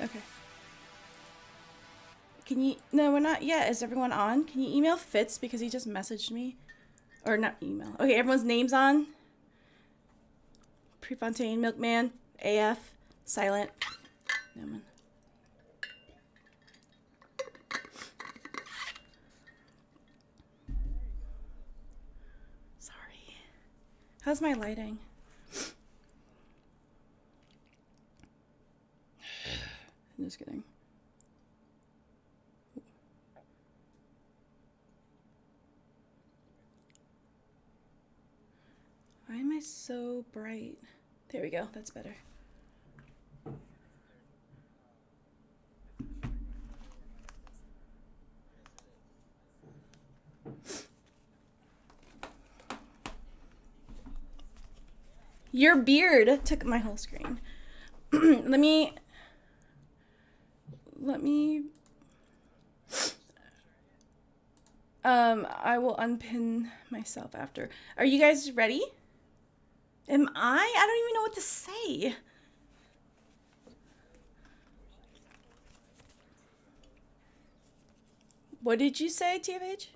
Okay. Can you... No, we're not yet. Is everyone on? Can you email Fitz because he just messaged me? Or not email. Okay, everyone's name's on. Prefontaine, Milkman, AF, Silent. No man. Sorry. How's my lighting? I'm just kidding. Why am I so bright? There we go. That's better. Your beard took my whole screen. Let me I will unpin myself after. Are you guys ready? Am I? I don't even know what to say. What did you say, TFH?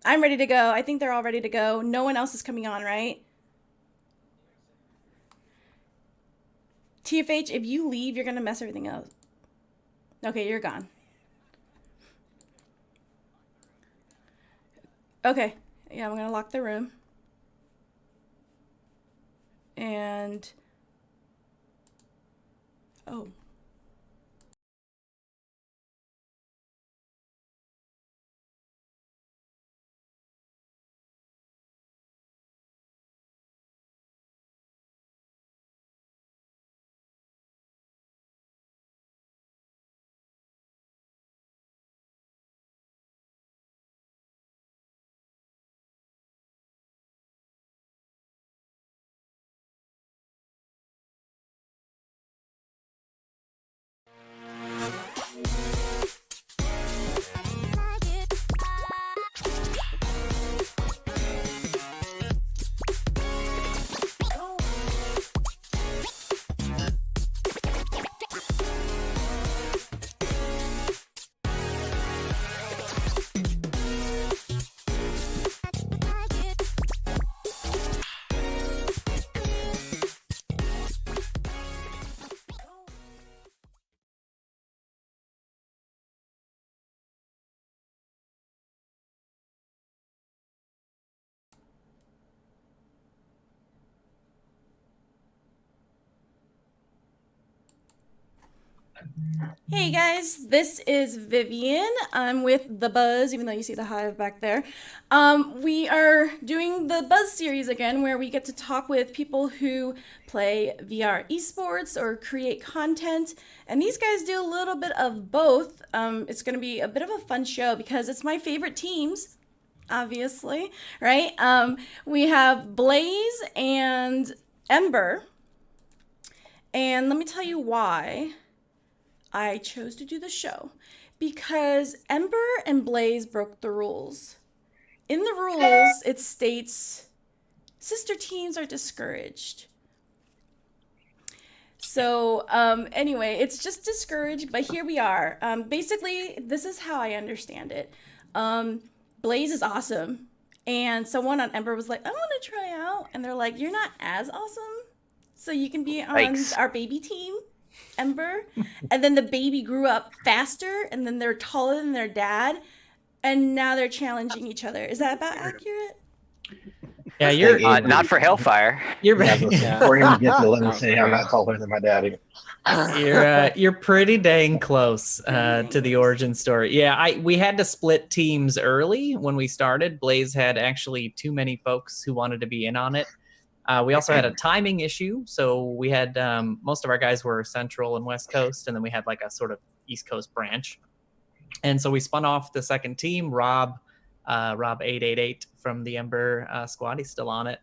I'm ready to go. I think they're all ready to go. No one else is coming on, right? TFH, if you leave, you're going to mess everything up. Okay, you're gone. Okay. Yeah, I'm going to lock the room. And... Oh. Hey guys, this is Vivian. I'm with The Buzz, even though you see the Hive back there. We are doing the Buzz series again, where we get to talk with people who play VR esports or create content. And these guys do a little bit of both. It's going to be a bit of a fun show because it's my favorite teams, obviously, right? We have Blaze and Ember. And let me tell you why I chose to do the show, because Ember and Blaze broke the rules. In the rules, it states sister teams are discouraged. So anyway, it's just discouraged, but here we are. Basically, this is how I understand it. Blaze is awesome, and someone on Ember was like, I want to try out, and they're like, you're not as awesome, so you can be on our baby team, Ember. And then the baby grew up faster, and then they're taller than their dad, and now they're challenging each other. Is that about accurate? Yeah, you're not for Hellfire. You're Before you get to let me say I'm not taller than my daddy. You're pretty dang close to the origin story. Yeah, we had to split teams early when we started. Blaze had actually too many folks who wanted to be in on it. We also had a timing issue, so we had most of our guys were Central and West Coast, and then we had like a sort of East Coast branch. And so we spun off the second team. Rob 888 from the Ember squad, he's still on it,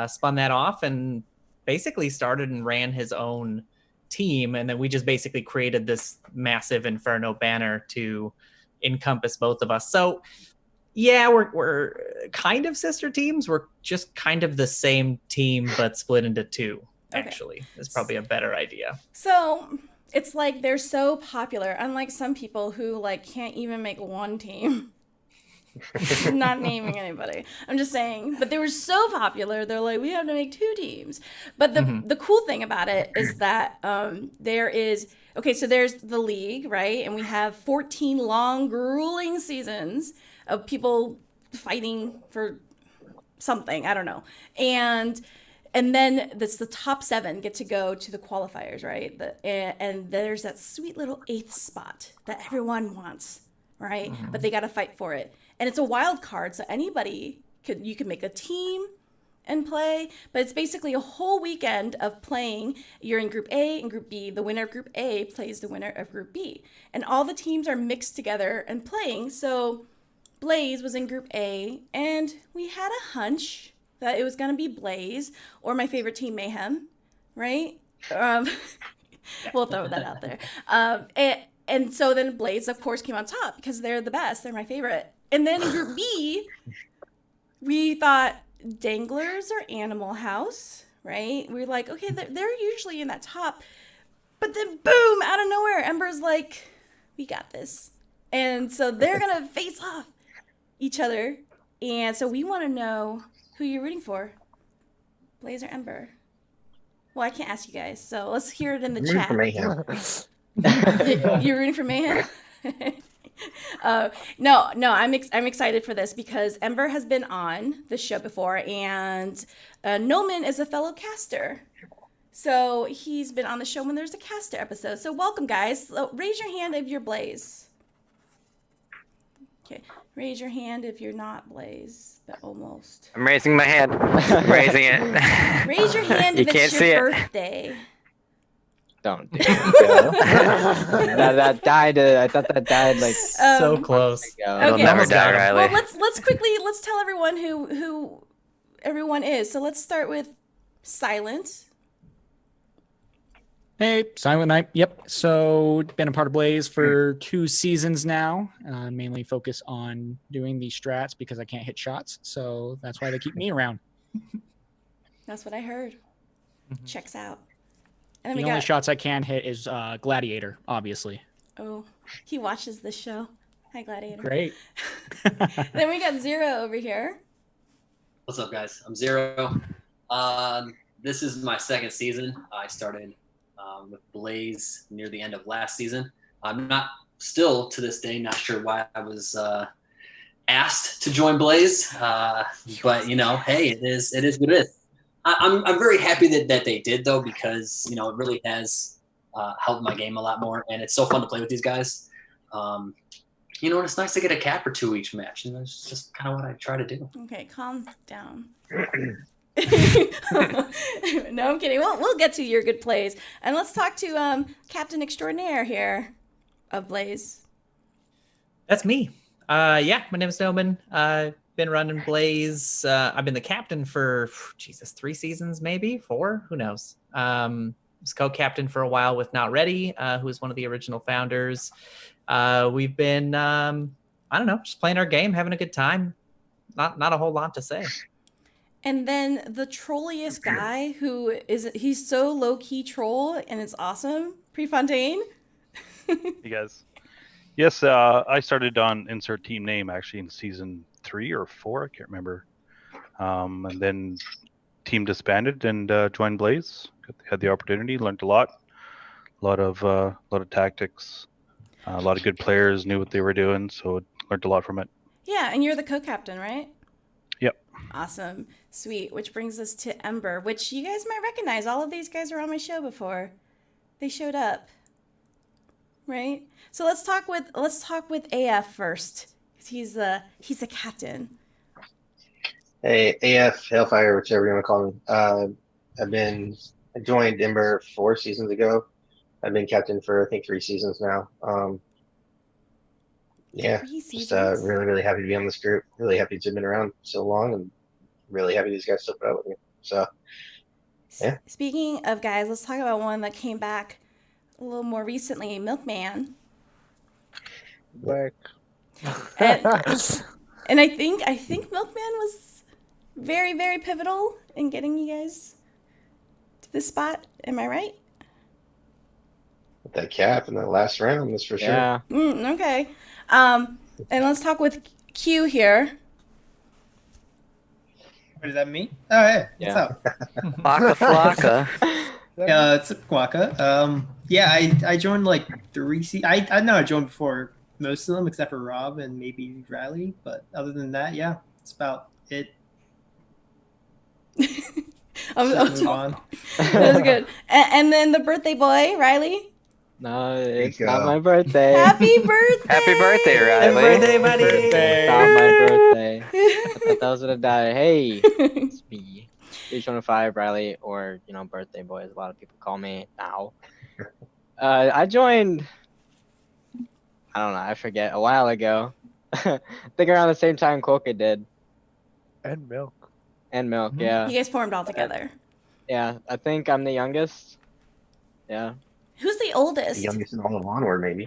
spun that off and basically started and ran his own team. And then we just basically created this massive Inferno banner to encompass both of us. So yeah, we're kind of sister teams. We're just kind of the same team, but split into two. actually, is probably a better idea. So it's like they're so popular, unlike some people who like can't even make one team. Not naming anybody. I'm just saying. But they were so popular, they're like, we have to make 2 teams. But the cool thing about it is that there's the league, right? And we have 14 long, grueling seasons of people fighting for something. I don't know. And then the top 7 get to go to the qualifiers, right? And there's that sweet little 8th spot that everyone wants, right? But they got to fight for it. And it's a wild card, so you can make a team and play, but it's basically a whole weekend of playing. You're in Group A and Group B. The winner of Group A plays the winner of Group B. And all the teams are mixed together and playing. So Blaze was in Group A, and we had a hunch that it was going to be Blaze or my favorite team, Mayhem, right? We'll throw that out there. And so then Blaze, of course, came on top because they're the best. They're my favorite. And then in Group B, we thought Danglers or Animal House, right? We were like, okay, they're usually in that top. But then, boom, out of nowhere, Ember's like, we got this. And so they're going to face off each other. And so we want to know who you're rooting for, Blaze or Ember. Well, I can't ask you guys, so let's hear it in the chat. For Mayhem. You're rooting for Mayhem? No, I'm excited for this because Ember has been on the show before, and Noman is a fellow caster. So he's been on the show when there's a caster episode. So welcome, guys. So raise your hand if you're Blaze. Okay, raise your hand if you're not Blaze, but almost. I'm raising my hand. I'm raising it. Raise your hand if it's your birthday. Don't do it. that died. I thought that died like so close. It'll Okay. never die, Riley. Well, let's quickly tell everyone who everyone is. So let's start with Silent. Hey, Silent Knight. Yep. So been a part of Blaze for 2 seasons now. Mainly focus on doing the strats because I can't hit shots. So that's why they keep me around. That's what I heard. Checks out. And The then only shots I can hit is Gladiator, obviously. Oh, he watches this show. Hi, Gladiator. Great. Then we got Zero over here. What's up, guys? I'm Zero. This is my 2nd season. I started with Blaze near the end of last season. I'm still to this day not sure why I was asked to join Blaze, but hey, it is what it is. I'm very happy that they did, though, because it really has helped my game a lot more, and it's so fun to play with these guys. And it's nice to get a cap or 2 each match, and that's just kind of what I try to do. Okay, calm down. No, I'm kidding. We'll get to your good plays, and let's talk to Captain Extraordinaire here of Blaze. That's me. My name is Noman. Been running Blaze. I've been the captain for 3 seasons, maybe 4. Who knows? Was co-captain for a while with Not Ready, who was one of the original founders. We've been, just playing our game, having a good time. Not a whole lot to say. And then the trolliest guy he's so low-key troll, and it's awesome. Prefontaine. You guys. Yes, I started on insert team name actually in season 3 or 4, I can't remember. And then team disbanded and joined Blaze. Had the opportunity, learned a lot of tactics, a lot of good players, knew what they were doing, so learned a lot from it. Yeah, and you're the co-captain, right? Yep. Awesome. Sweet. Which brings us to Ember, which you guys might recognize. All of these guys were on my show before. They showed up. Right? So let's talk with AF first. He's the captain. Hey, AF, Hellfire, whichever you want to call me. I joined Ember 4 seasons ago. I've been captain for I think 3 seasons now. Just really, really happy to be on this group. Really happy to have been around so long, and really happy these guys still put up with me. So, yeah. Speaking of guys, let's talk about one that came back a little more recently, Milkman. work. And I think Milkman was very, very pivotal in getting you guys this spot. Am I right? With that cap in that last round, that's for sure. Yeah. Okay. And let's talk with Q here. What is that, me? Oh, hey, what's Yeah. up? Flocka flocka. It's Guaca. Yeah, I joined like 3 I know I joined before most of them except for Rob and maybe Riley, but other than that, yeah, it's about it. Let's move on. That was good. And then the birthday boy, Riley. No, you it's not go. my birthday. Happy birthday! Happy birthday, Happy Riley. birthday, buddy. It's not my birthday. I thought that was gonna die. Hey, it's me. 325 Riley, or birthday boy, as a lot of people call me now. I joined. I don't know. I forget. A while ago. I think around the same time Quokka did. And milk. And Milk, Mhm. yeah. You guys formed all together. Yeah, I think I'm the youngest. Yeah. Who's the oldest? The youngest in all of Onward, maybe.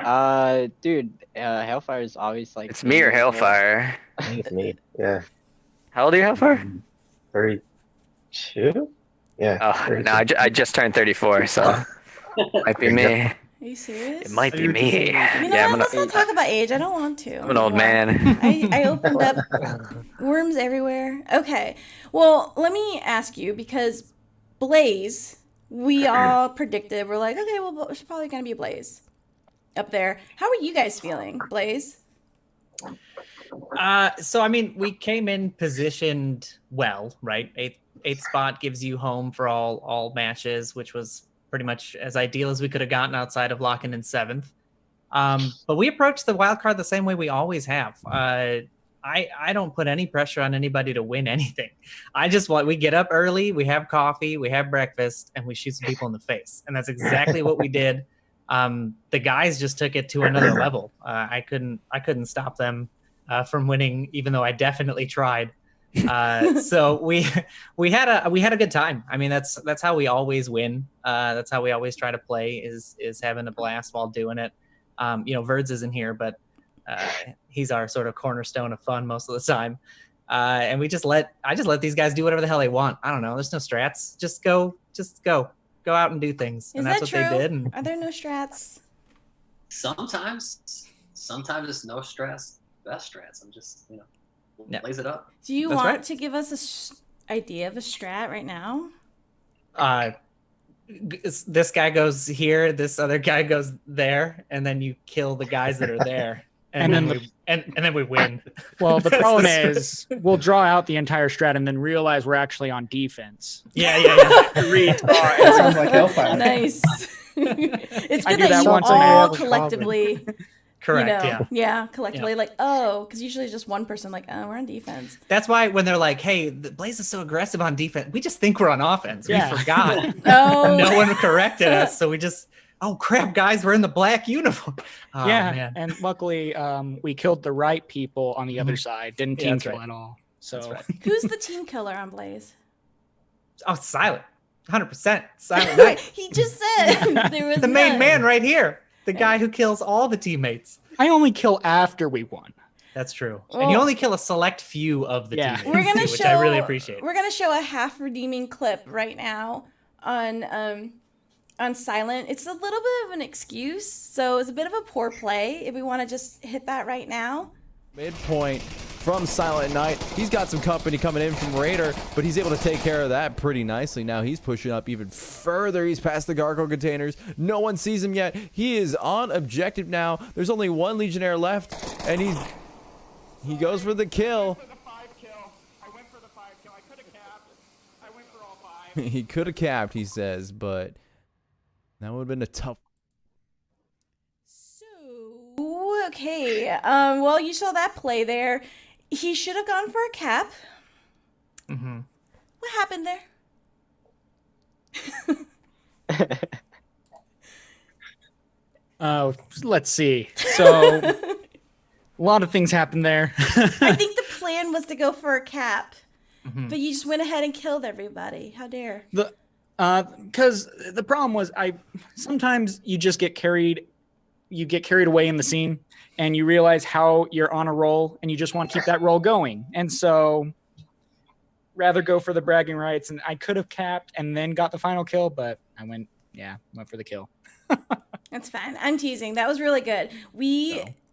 Dude, Hellfire is always like. It's me or Hellfire. I think it's me. Yeah. How old are you, Hellfire? 32? Yeah. Oh, 32. no, I just turned 34, so might be me. Are you serious? It might be me. You know Yeah, what? Let's not talk about age. I don't want to. I'm an old man. I opened up worms everywhere. Okay. Well, let me ask you, because Blaze, we all predicted, we're like, okay, well, it's probably going to be Blaze up there. How are you guys feeling, Blaze? So I mean, we came in positioned well, right? Eighth spot gives you home for all matches, which was pretty much as ideal as we could have gotten outside of locking in 7th. But we approached the wild card the same way we always have. I don't put any pressure on anybody to win anything. We get up early, we have coffee, we have breakfast, and we shoot some people in the face. And that's exactly what we did. The guys just took it to another level. I couldn't stop them from winning, even though I definitely tried. So we had a good time. I mean, that's how we always win. That's how we always try to play is having a blast while doing it. Verds isn't here, but he's our sort of cornerstone of fun most of the time. And I just let these guys do whatever the hell they want. I don't know. There's no strats. Just go out and do things. Is and that's that what true? they did. And Are there no strats? Sometimes it's no stress, best strats. I'm just, Yeah. blaze it up. Do you That's want right. to give us a idea of a strat right now? this guy goes here, this other guy goes there, and then you kill the guys that are there. And then we win. Well, the problem is we'll draw out the entire strat and then realize we're actually on defense. Yeah. It sounds like Hellfire. Nice. It's I good do that that you once and I all have a collectively, Correct. Yeah. collectively like, oh, because usually just one person like, oh, we're on defense. That's why when they're like, "Hey, the Blaze is so aggressive on defense," we just think we're on offense. Yeah. We forgot. Oh, No one corrected us, so we just, oh crap, guys, we're in the black uniform. Oh, yeah, man. and luckily we killed the right people on the other side. Didn't Yeah, team that's kill right. at all. So That's right. Who's the team killer on Blaze? Oh, Silent, 100% Silent Knight. He just said there was The main none. man right here, the guy who kills all the teammates. I only kill after we won. That's true. And you Well- only kill a select few of the Yeah. teammates, We're gonna too, show. which I really appreciate. We're gonna show a half redeeming clip right now on Silent. It's a little bit of an excuse, so it's a bit of a poor play. If we want to just hit that right now. Midpoint from Silent Knight. He's got some company coming in from Raider, but he's able to take care of that pretty nicely. Now he's pushing up even further. He's past the Gargoyle containers. No one sees him yet. He is on objective now. There's only one Legionnaire left, and he goes for the kill. He could have capped, he says, but that would have been a tough. So okay, well, you saw that play there. He should have gone for a cap. Mm-hmm. What happened there? Let's see. So a lot of things happened there. I think the plan was to go for a cap, Mhm. but you just went ahead and killed everybody. How dare? Because the problem was sometimes you just get carried away in the scene and you realize how you're on a roll and you just want to keep that roll going. And so rather go for the bragging rights, and I could have capped and then got the final kill, but I went for the kill. That's fine. I'm teasing. That was really good.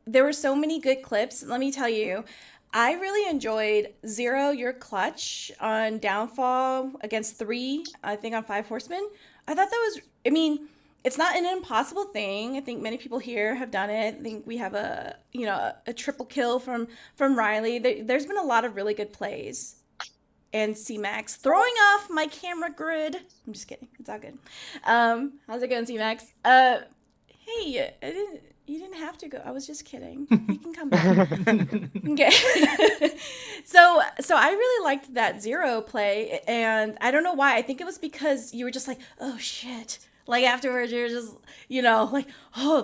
There were so many good clips. Let me tell you, I really enjoyed Zero, your clutch on Downfall against 3, I think on 5 Horsemen. I thought that was, I mean, it's not an impossible thing. I think many people here have done it. I think we have a triple kill from Riley. There's been a lot of really good plays. And C-Max throwing off my camera grid. I'm just kidding. It's all good. How's it going, C-Max? Hey, you didn't have to go. I was just kidding. You can come back. Okay. So I really liked that Zero play, and I don't know why. I think it was because you were just like, oh shit. Like afterwards, you were just, like, oh,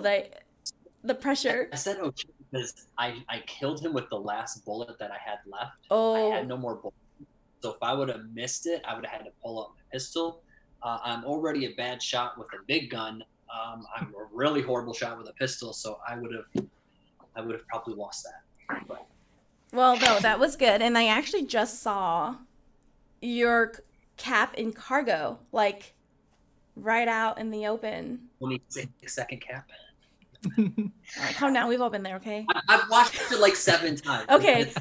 the pressure. I said okay because I killed him with the last bullet that I had left. Oh. I had no more bullets. So if I would have missed it, I would have had to pull out my pistol. I'm already a bad shot with a big gun. I'm a really horrible shot with a pistol, so I would have probably lost that. But. Well, no, that was good. And I actually just saw your cap in cargo, like right out in the open. 26-second cap. Calm down. We've all been there, okay? I've watched it like 7 times. Okay.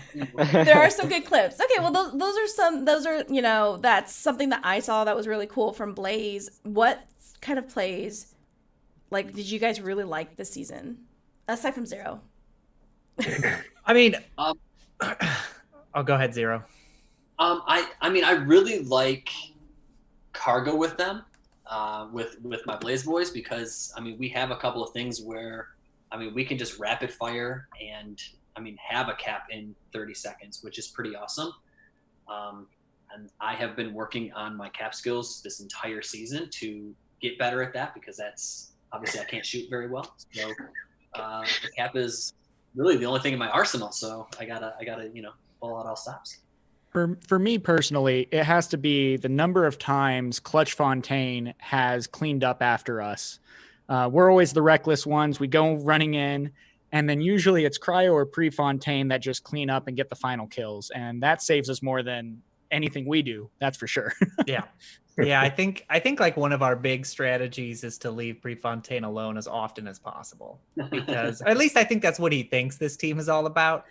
There are some good clips. Okay, well, those are, that's something that I saw that was really cool from Blaze. What kind of plays, like, did you guys really like this season? Aside from Zero. I mean, I'll go ahead, Zero. I mean, I really like cargo with them. With my Blaze boys, because I mean we have a couple of things where we can just rapid fire and have a cap in 30 seconds, which is pretty awesome. And I have been working on my cap skills this entire season to get better at that, because that's obviously I can't shoot very well. So the cap is really the only thing in my arsenal. So I gotta pull out all stops. For me personally, it has to be the number of times Clutch Fontaine has cleaned up after us. We're always the reckless ones. We go running in, and then usually it's Cryo or Pre-Fontaine that just clean up and get the final kills. And that saves us more than anything we do. That's for sure. Yeah. Yeah, I think like one of our big strategies is to leave Prefontaine alone as often as possible, because at least I think that's what he thinks this team is all about,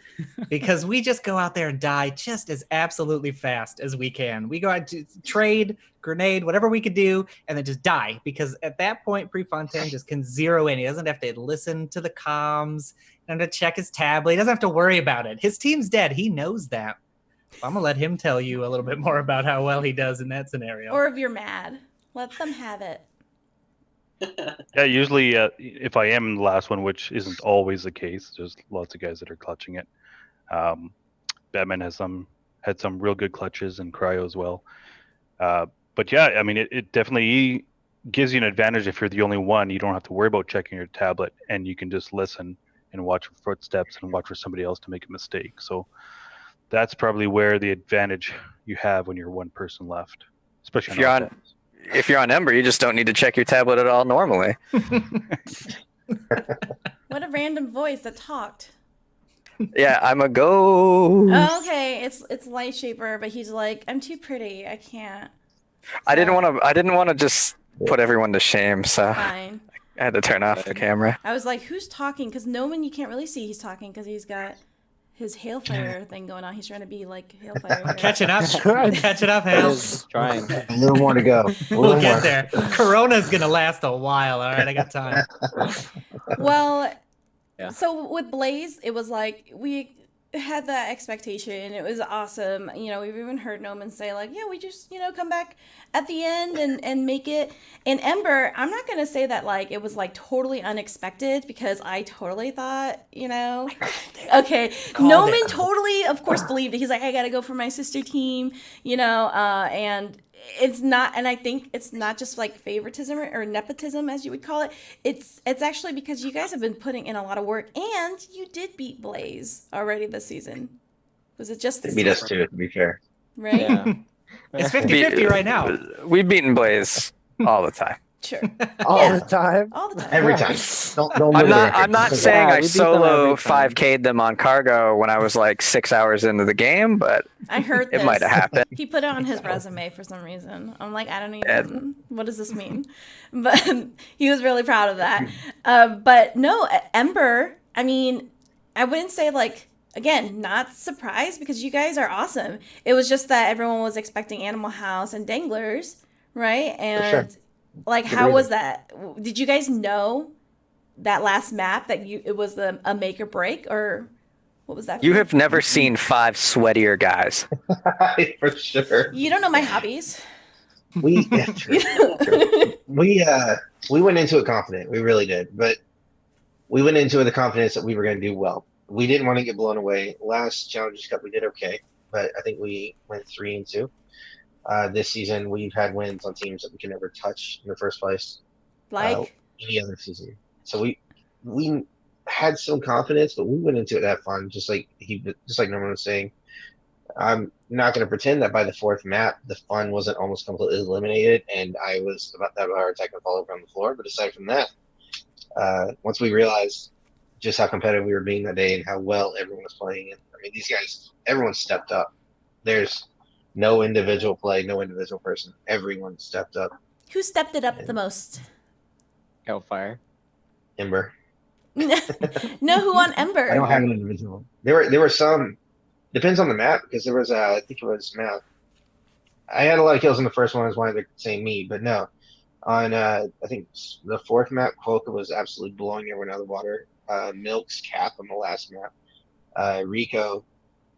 because we just go out there and die just as absolutely fast as we can. We go out to trade, grenade, whatever we could do, and then just die, because at that point Prefontaine just can zero in. He doesn't have to listen to the comms and to check his tablet. He doesn't have to worry about it. His team's dead. He knows that. I'm gonna let him tell you a little bit more about how well he does in that scenario. Or if you're mad, let them have it. Yeah, usually if I am the last one, which isn't always the case, there's lots of guys that are clutching it. Batman had some real good clutches, and Cryo as well. But yeah, I mean, it definitely gives you an advantage if you're the only one. You don't have to worry about checking your tablet, and you can just listen and watch for footsteps and watch for somebody else to make a mistake. So that's probably where the advantage you have when you're one person left, especially if you're on Ember, you just don't need to check your tablet at all normally. What a random voice that talked. Yeah, I'm a ghost. Oh, okay, it's Lightshaper, but he's like, I'm too pretty. I can't. I didn't want to just put everyone to shame, so Fine. I had to turn off the camera. I was like, who's talking? Because no one, you can't really see he's talking because he's got his Hailfire thing going on. He's trying to be like Hailfire. Catching up. Catching up, Hale. Trying. A little more to go. We'll get there. Corona's going to last a while. All right, I got time. Well, Yeah. So with Blaze, it was like we had that expectation. It was awesome. You know, we've even heard Noman say like, yeah, we just, come back at the end and make it. And Ember, I'm not going to say that like it was like totally unexpected, because I totally thought, okay. Noman totally, of course, believed it. He's like, I got to go for my sister team, and it's not, and I think it's not just like favoritism or nepotism, as you would call it. It's actually because you guys have been putting in a lot of work, and you did beat Blaze already this season. Was it just They beat us too, to be fair. right? Yeah. It's 50-50 right now. We've beaten Blaze all the time. Sure. all Yeah. the time. All the time. Every time. Don't I'm live not. there. I'm not Just saying Yeah, I we beat them solo every time. 5K'd them on cargo when I was like 6 hours into the game, but I heard it this. might have happened. He put it on his resume for some reason. I'm like, I don't Yeah. even. What does this mean? But he was really proud of that. But no, Ember. I mean, I wouldn't say like. Again, not surprised because you guys are awesome. It was just that everyone was expecting Animal House and Danglers, right? And like, how was that? Did you guys know that last map that it was a make or break, or what was that? You have never seen 5 sweatier guys. for sure. You don't know my hobbies. We went into it confident. We really did, but we went into it the confidence that we were going to do well. We didn't want to get blown away. Last Challengers Cup we did okay, but I think we went 3-2. This season we've had wins on teams that we can never touch in the first place, Like any other season. So we had some confidence, but we went into it that fun, just like Norman was saying. I'm not going to pretend that by the 4th map the fun wasn't almost completely eliminated, and I was about to have our attack and fall over on the floor. But aside from that, once we realized just how competitive we were being that day and how well everyone was playing. And I mean, these guys, everyone stepped up. There's no individual play, no individual person. Everyone stepped up. who stepped it up the most? Hellfire. Ember. No, who on Ember? I don't have an individual. There were some. Depends on the map because there was I think it was map. I had a lot of kills in the first one. I was why they're saying me, but no. On I think the 4th map, Quokka was absolutely blowing everyone out of the water. Milk's cap on the last map. Rico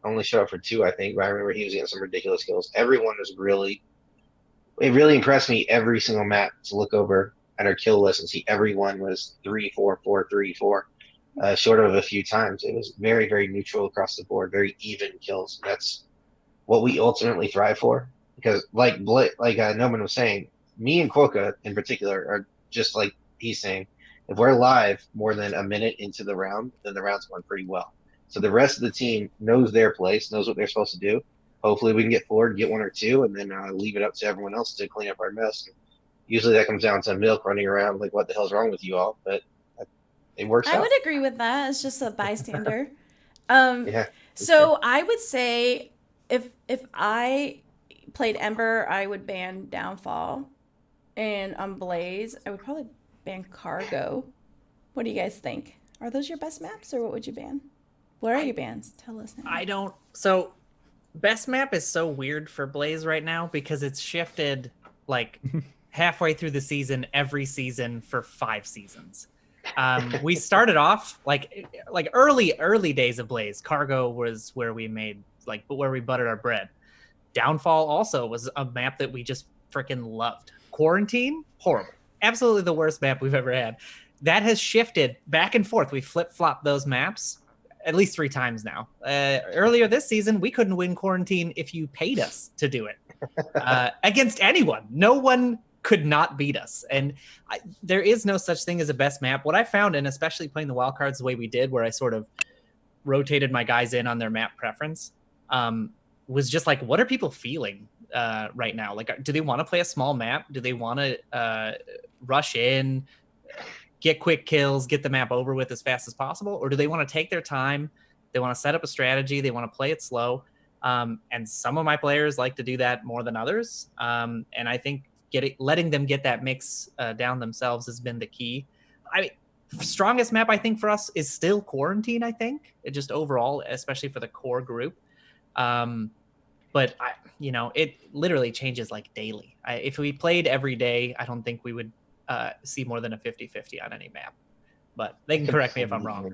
only showed up for 2, I think, but I remember he was getting some ridiculous kills. Everyone was it really impressed me every single map to look over at our kill list and see everyone was 3-4, 4-3-4. Short of a few times. It was very, very neutral across the board, very even kills. That's what we ultimately thrive for. Because like Noman was saying, me and Quokka in particular are just like he's saying, if we're live more than a minute into the round, then the round's going pretty well. So the rest of the team knows their place, knows what they're supposed to do. Hopefully we can get forward, get 1 or 2, and then leave it up to everyone else to clean up our mess. And usually that comes down to Milk running around like, what the hell's wrong with you all? But it works out. I would agree with that. It's just a bystander. Yeah. So I would say if I played Ember, I would ban Downfall, and on Blaze, I would probably ban Cargo. What do you guys think? Are those your best maps, or what would you ban? What are your bans? Tell us now. So best map is so weird for Blaze right now because it's shifted like halfway through the season, every season for 5 seasons. We started off like early days of Blaze. Cargo was where we made where we buttered our bread. Downfall also was a map that we just freaking loved. Quarantine, horrible, absolutely the worst map we've ever had. That has shifted back and forth. We flip-flopped those maps at least 3 times now. Earlier this season, we couldn't win Quarantine if you paid us to do it against anyone. No one could not beat us. And there is no such thing as a best map. What I found, and especially playing the wildcards the way we did, where I sort of rotated my guys in on their map preference, was just like, what are people feeling right now? Like, do they want to play a small map? Do they want to rush in, get quick kills, get the map over with as fast as possible? Or do they want to take their time? They want to set up a strategy. They want to play it slow. And some of my players like to do that more than others. And I think letting them get that mix down themselves has been the key. Strongest map I think for us is still Quarantine. I think it just overall, especially for the core group. But it literally changes like daily. If we played every day, I don't think we would see more than a 50-50 on any map. But they can correct me if I'm wrong.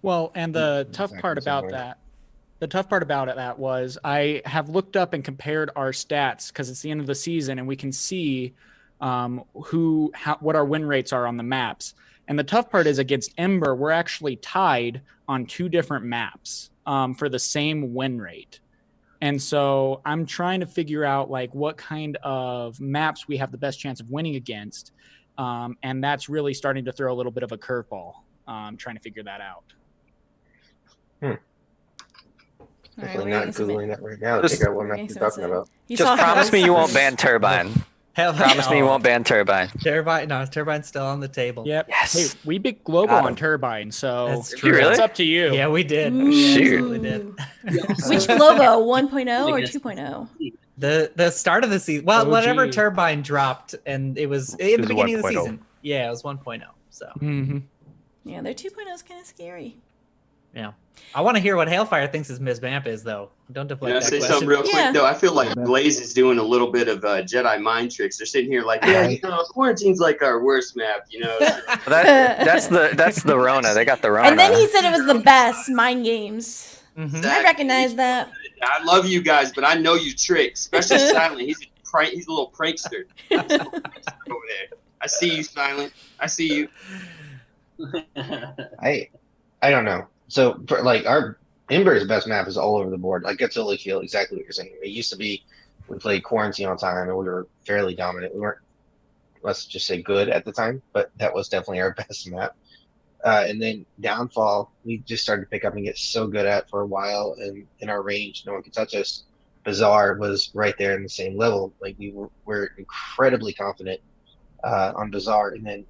Well, and the tough part about that was I have looked up and compared our stats because it's the end of the season and we can see what our win rates are on the maps. And the tough part is against Ember, we're actually tied on 2 different maps for the same win rate. And so I'm trying to figure out like what kind of maps we have the best chance of winning against. And that's really starting to throw a little bit of a curveball, trying to figure that out. Definitely not Googling that right now to figure out what map you're talking about. Just promise me you won't ban Turbine. Hell, Promise me you won't ban Turbine. Turbine. No, Turbine's still on the table. Yep. Yes. Hey, we beat Global Got on him. Turbine, so That's Did true. you really? it's up to you. Yeah, we did. Ooh. We Shoot. absolutely did. Which Globo, 1.0 or 2.0? The start of the season. Well, whatever OG. Turbine dropped, and it was in It the was beginning of the 1.0. season. Yeah, it was 1.0. So Mm-hmm. Yeah, their 2.0 is kind of scary. yeah, I want to hear what Hailfire thinks his Miss Map is, though. Don't deflect Can I that say question. something real Yeah. quick though? I feel like Blaze is doing a little bit of Jedi mind tricks. They're sitting here like, yeah, quarantine's like our worst map, That's the Rona. They got the Rona. And then he said it was the best mind games. Mhm. I recognize that. I love you guys, but I know you trick, especially Silent. He's a little prankster over there. I see you, Silent. I see you. I don't know. So like our Ember's best map is all over the board. I get totally feel exactly what you're saying. It used to be we played Quarantine all the time and we were fairly dominant. We weren't, let's just say, good at the time, but that was definitely our best map. And then Downfall, we just started to pick up and get so good at for a while, and in our range, no one could touch us. Bazaar was right there in the same level. Like we were incredibly confident on Bazaar, and then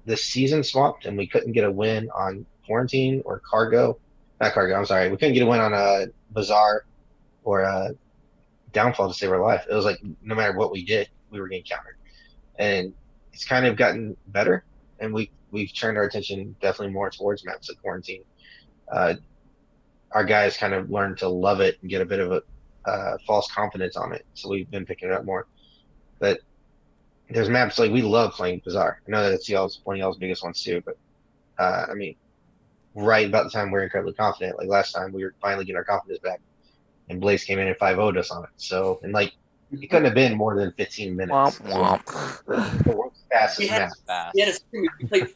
the season swapped and we couldn't get a win on Quarantine or not Cargo. I'm sorry, we couldn't get a win on Bazaar or Downfall to save our life. It was like no matter what we did, we were getting countered, and it's kind of gotten better, and we've turned our attention definitely more towards maps like Quarantine. Our guys kind of learned to love it and get a bit of a false confidence on it, so we've been picking it up more. But there's maps like we love playing Bazaar. I know that it's one of y'all's biggest ones too, but I mean, right about the time we're incredibly confident, like last time we were finally getting our confidence back, and Blaze came in and 5-0'd us on it. So, and like, it couldn't have been more than 15 minutes. Womp, womp. The world's fastest map. Fast. Yeah, we played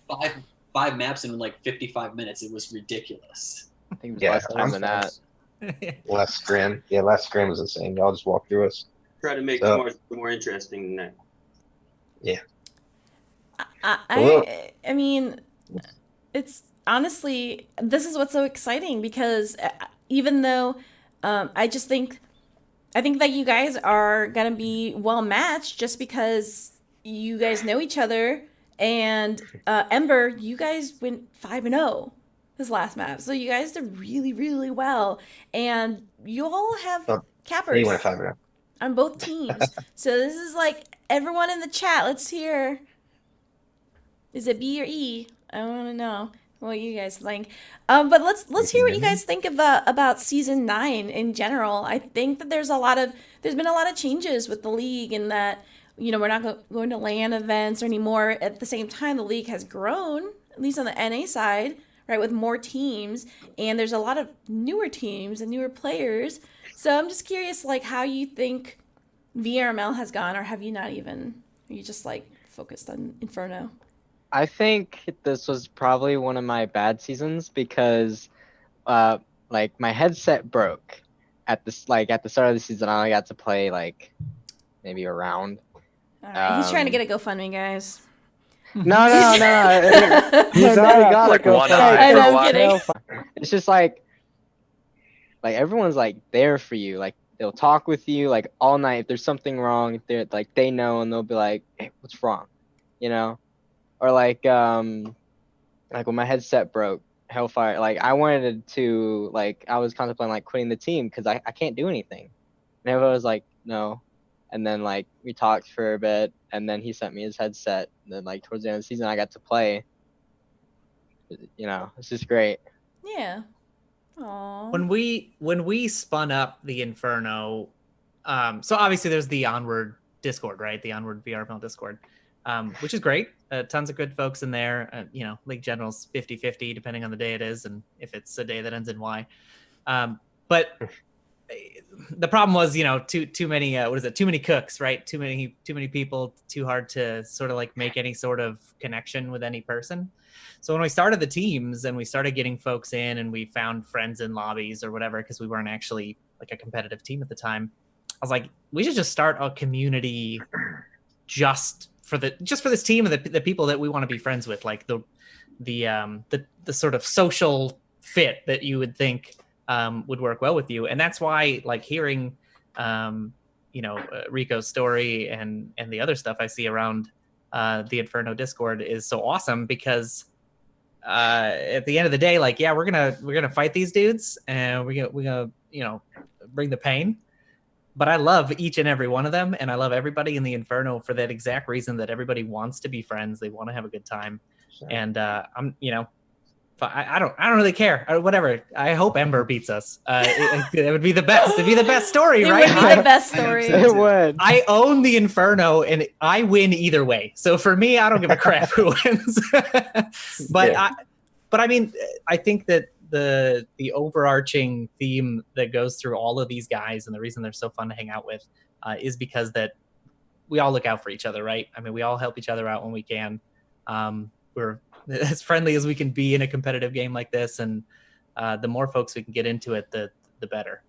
five maps in like 55 minutes. It was ridiculous. I think it was Yeah, less time than that. Last scrim. Yeah, last scrim was insane. Y'all just walked through us. Try to make So- it more interesting than that. I mean, it's honestly, this is what's so exciting because even though I think that you guys are gonna be well matched just because you guys know each other, and Ember, you guys went 5-0 this last map, so you guys did really, really well, and you all have Oh, cappers You went 5-0. on both teams. So this is like everyone in the chat. Let's hear. Is it B or E? I want to know what you guys think. But let's hear what you guys think about season 9 in general. I think that there's been a lot of changes with the league in that, you know, we're not going to LAN events anymore. At the same time, the league has grown, at least on the NA side, right, with more teams, and there's a lot of newer teams and newer players. So I'm just curious, like, how you think VRML has gone, or have you not even? Are you just like focused on Inferno? I think this was probably one of my bad seasons because, like, my headset broke at the start of the season. I only got to play like maybe a round. All right, he's trying to get a GoFundMe, guys. No. He's already got Like it. one Go eye. fight. I know, I'm What? kidding. It's just like everyone's like there for you. Like they'll talk with you like all night. If there's something wrong, they're like they know and they'll be like, "Hey, what's wrong?" You know, or like when my headset broke, Hellfire. Like I wanted to I was contemplating like quitting the team because I can't do anything. And everyone was like, "No." And then like we talked for a bit, and then he sent me his headset. And then like towards the end of the season, I got to play. You know, it's just great. Yeah. Aww. When we spun up the Inferno, so obviously there's the Onward Discord, right? The Onward VRespawn Discord, which is great. Tons of good folks in there. You know, League General's 50-50 depending on the day it is, and if it's a day that ends in Y. But the problem was, you know, too many too many cooks, right? Too many people, too hard to sort of like make any sort of connection with any person. So when we started the teams and we started getting folks in and we found friends in lobbies or whatever, because we weren't actually like a competitive team at the time, I was like, we should just start a community just for this team and the people that we want to be friends with, like the sort of social fit that you would think would work well with you. And that's why like hearing Rico's story and the other stuff I see around the Inferno Discord is so awesome because at the end of the day, like, yeah, we're gonna fight these dudes and we're gonna bring the pain. But I love each and every one of them, and I love everybody in the Inferno for that exact reason that everybody wants to be friends. They want to have a good time, and I'm I don't really care. Whatever. I hope Ember beats us. It would be the best. It'd be the best story, right? It would be the best story. It would. I own the Inferno, and I win either way. So for me, I don't give a crap who wins. But I mean, I think that the overarching theme that goes through all of these guys, and the reason they're so fun to hang out with, is because that we all look out for each other, right? I mean, we all help each other out when we can. We're as friendly as we can be in a competitive game like this, and the more folks we can get into it, the better.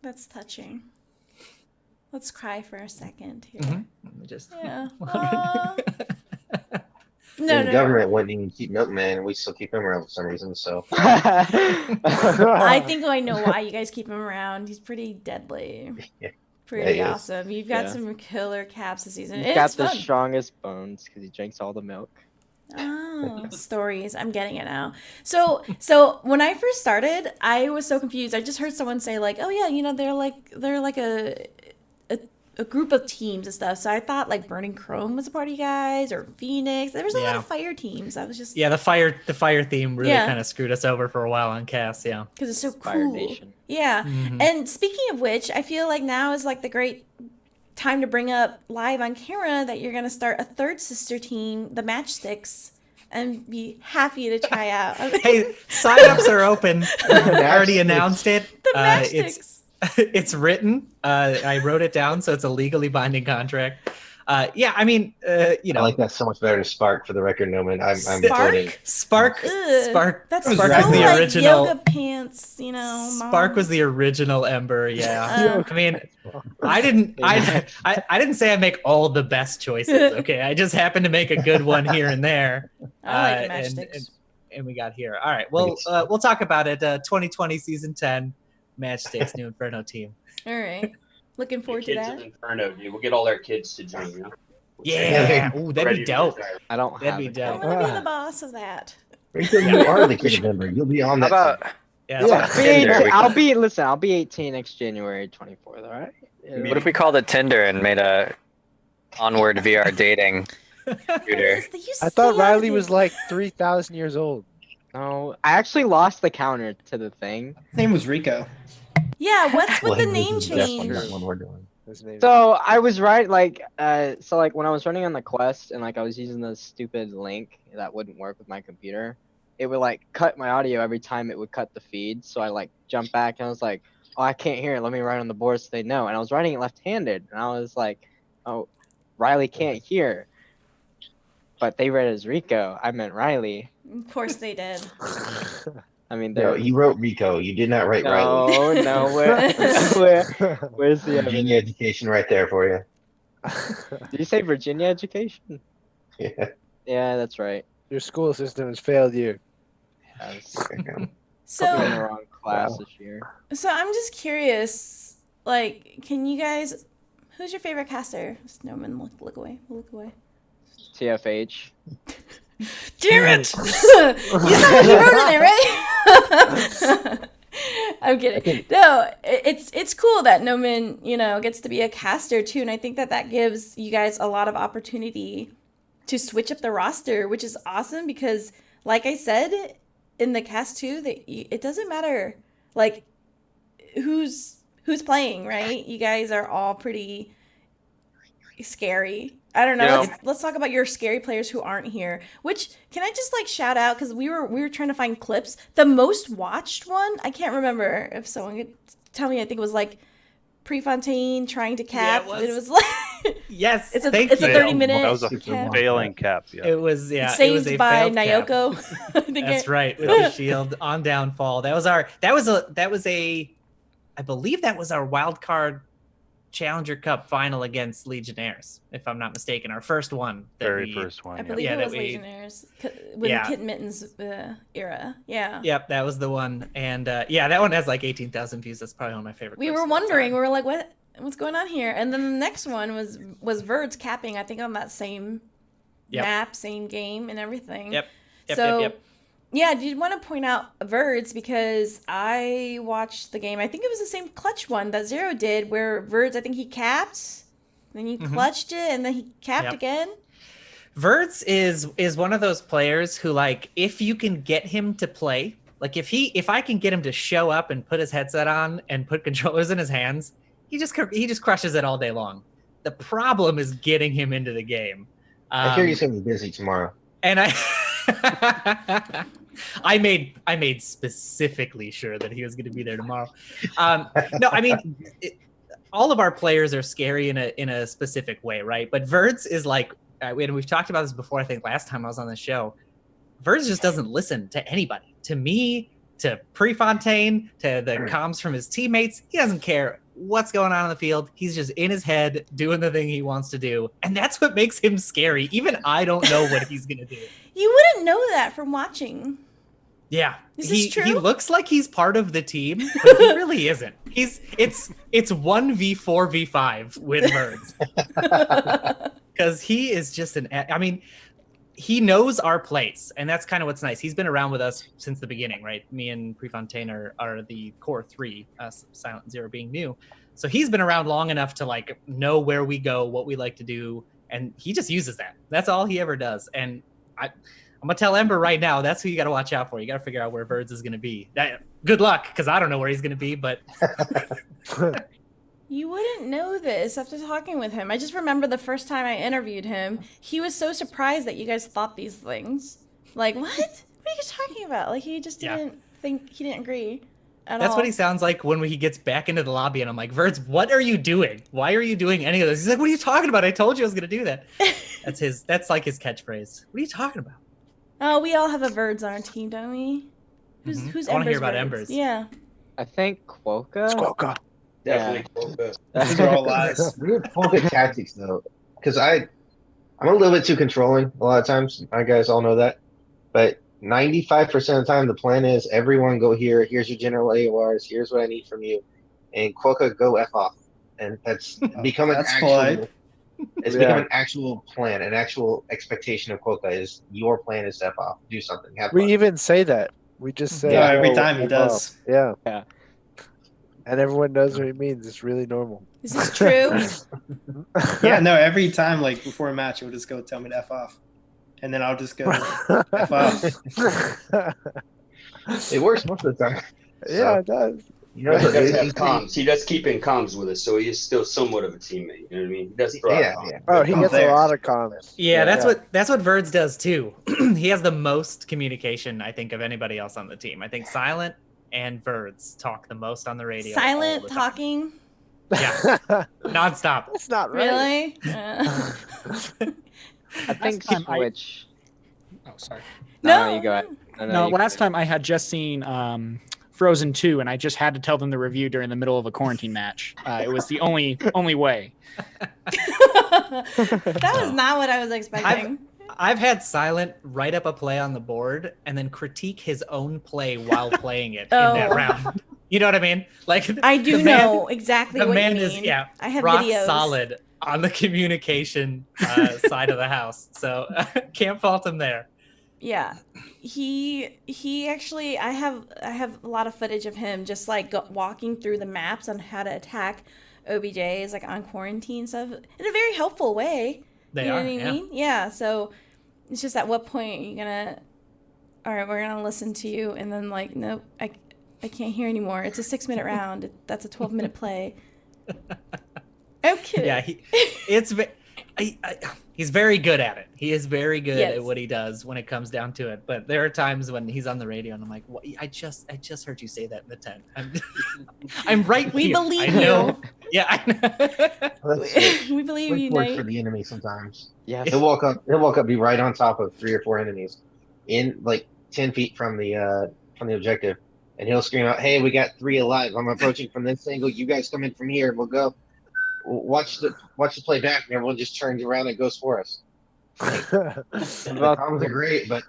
That's touching. Let's cry for a second here. Mm-hmm. Just No. The government wouldn't even keep Milkman, and we still keep him around for some reason. So I think I know why you guys keep him around. He's pretty deadly. Pretty awesome. You've got some killer caps this season. He's got the strongest bones because he drinks all the milk. Oh, stories. I'm getting it now. So when I first started, I was so confused. I just heard someone say like, "Oh yeah, they're like a group of teams and stuff." So I thought like Burning Chrome was a part of you guys, or Phoenix. There was a lot of fire teams. I was just the fire theme really kind of screwed us over for a while on cast, because it's so Fire cool. Nation. Yeah, Mm-hmm. and speaking of which, I feel like now is like the great time to bring up live on camera that you're gonna start a third sister team, the Matchsticks, and be happy to try out. Hey, sign-ups are open. I already announced it. The Matchsticks. It's written. I wrote it down, so it's a legally binding contract. I mean, I like that so much better than Spark. For the record, Noman, I'm voting. Spark. That's Spark so was the like original. yoga pants, Spark was the original Ember. Yeah. I mean, I didn't say I make all the best choices. Okay, I just happened to make a good one here and there. I like Matchsticks. And we got here. All right. Well, we'll talk about it. 2020 season 10, Matchsticks, new Inferno team. All right. Looking forward to Kids that. in Inferno, dude. We'll get all their kids to join. Yeah. Ooh, that'd be dope. I don't That'd have be it. dope. I'm gonna be the boss of that. You are the kid of Ember. You'll be on that. How about I'll be 18 next January 24th. All right. what if we called it Tinder and made a Onward VR dating shooter? I thought Riley was like 3,000 years old. No, I actually lost the counter to the thing. His name was Rico. Yeah, what's with the Well, name this is definitely change? not one we're doing. So I was right, like when I was running on the quest and like I was using the stupid link that wouldn't work with my computer, it would like cut my audio every time it would cut the feed. So I like jumped back and I was like, oh, I can't hear it. Let me write on the board so they know. And I was writing it left-handed, and I was like, oh, Riley can't hear. But they read it as Rico. I meant Riley. Of course they did. I mean, No, you wrote Rico. You did not write Riley. No, where's the Virginia education right there for you. Did you say Virginia education? Yeah. Yeah, that's right. Your school system has failed you. Put me in So, the wrong class this year. so I'm just curious. Like, can you guys? Who's your favorite caster? Snowman, look away. Look away. TFH. Damn it! You saw what you wrote in there, right? I'm kidding. No, it's cool that Noman, gets to be a caster too, and I think that gives you guys a lot of opportunity to switch up the roster, which is awesome because, like I said in the cast too, that it doesn't matter like who's playing, right? You guys are all pretty scary. I don't know. Let's talk about your scary players who aren't here. Which can I just like shout out because we were trying to find clips. The most watched one, I can't remember if someone could tell me. I think it was like Prefontaine trying to cap. Yeah, it was like yes. It's a thank it's you. a 30-minute. That was a cap. failing cap. Yeah. It was it was Saved a by failed cap. Nyoko. I think That's right. With the shield on downfall. That was a I believe that was our Wildcard Challenger Cup final against Legionnaires, if I'm not mistaken. Our first one. Very first one. I believe Yeah, it that was we- Legionnaires with the Kit Mittens era. Yeah. Yep, that was the one. And that one has like 18,000 views. That's probably one of my favorite We clips were of all wondering. time. We were like, what? what's going on here? And then the next one was Verd's capping, I think, on that same map, same game, and everything. Yep. So, yeah, did you want to point out Verd's, because I watched the game. I think it was the same clutch one that Zero did, where Verd's, I think he capped, then he clutched it, and then he capped again. Verts is one of those players who, like, if you can get him to play, like if I can get him to show up and put his headset on and put controllers in his hands, he just crushes it all day long. The problem is getting him into the game. I hear he's gonna be busy tomorrow. And I made specifically sure that he was going to be there tomorrow. No, I mean, all of our players are scary in a specific way, right? But Verts is like, and we've talked about this before, I think last time I was on the show, Verts just doesn't listen to anybody. To me, to Prefontaine, to the comms from his teammates. He doesn't care what's going on the field. He's just in his head doing the thing he wants to do. And that's what makes him scary. Even I don't know what he's going to do. You wouldn't know that from watching. Yeah. Is this true? He looks like he's part of the team, but he really isn't. It's 1v4 v5 with Birds. Because he is just he knows our place, and that's kind of what's nice. He's been around with us since the beginning, right? Me and Prefontaine are the core three, Silent and Zero being new. So he's been around long enough to like know where we go, what we like to do, and he just uses that. That's all he ever does. And I'm gonna tell Ember right now, that's who you got to watch out for. You got to figure out where Birds is gonna be. Good luck, because I don't know where he's gonna be, but. You wouldn't know this after talking with him. I just remember the first time I interviewed him, he was so surprised that you guys thought these things. Like, what? What are you guys talking about? Like, he just didn't he didn't agree at all. That's what he sounds like when he gets back into the lobby, and I'm like, Verds, what are you doing? Why are you doing any of this? He's like, what are you talking about? I told you I was going to do that. That's like his catchphrase. What are you talking about? Oh, we all have a Verds on our team, don't we? Who's I want to hear about Verds? Embers. Yeah. I think Quokka. Squawka. Definitely. These are all lies. We have Quokka tactics though, because I'm a little bit too controlling a lot of times. You guys all know that, but 95% of the time the plan is everyone go here. Here's your general AORs. Here's what I need from you, and Quokka go f off, and that's become an actual. It's become an actual plan, an actual expectation of Quokka is your plan is to f off, do something, have fun. We even say that. We just say every time he does. Yeah. Yeah. And everyone knows what it means. It's really normal. Is this true? Yeah, no, every time, like, before a match, he'll just go tell me to F off. And then I'll just go F off. It works most of the time. Yeah, it does. He does have comms. He does keep in comms with us, so he is still somewhat of a teammate. You know what I mean? He does throw out comms. Oh, he gets a lot of comments. Yeah, that's what Verds does too. He has the most communication, I think, of anybody else on the team. I think Silent and Verds talk the most on the radio. Silent talking. Yeah, nonstop. That's not right. Really? I think Switch. Oh, sorry. No, you go ahead. No, last time I had just seen Frozen 2, and I just had to tell them the review during the middle of a quarantine match. It was the only way. That was not what I was expecting. I've had Silent write up a play on the board and then critique his own play while playing it in that round. You know what I mean? Like I do know exactly what you mean. The man is I have rock videos. solid on the communication side of the house. So can't fault him there. Yeah, he actually I have a lot of footage of him just like walking through the maps on how to attack OBJs like on quarantine stuff in a very helpful way. They you know are, what I mean? Yeah. So it's just at what point are you gonna? All right, we're gonna listen to you, and then like, nope, I can't hear anymore. It's a 6-minute round. That's a 12-minute play. I'm kidding. Yeah, he's very good at it. He is very good at what he does when it comes down to it. But there are times when he's on the radio and I'm like, what? I just heard you say that in the tent. I'm right We here. believe I know. you. Yeah, I know. We believe you, works Nate. for the enemy sometimes. Yeah. He'll walk up, be right on top of 3 or 4 enemies, in like 10 feet from the objective, and he'll scream out, "Hey, we got 3 alive. I'm approaching from this angle. You guys come in from here. We'll go." Watch the play back, and everyone just turns around and goes for us. The comms are great, but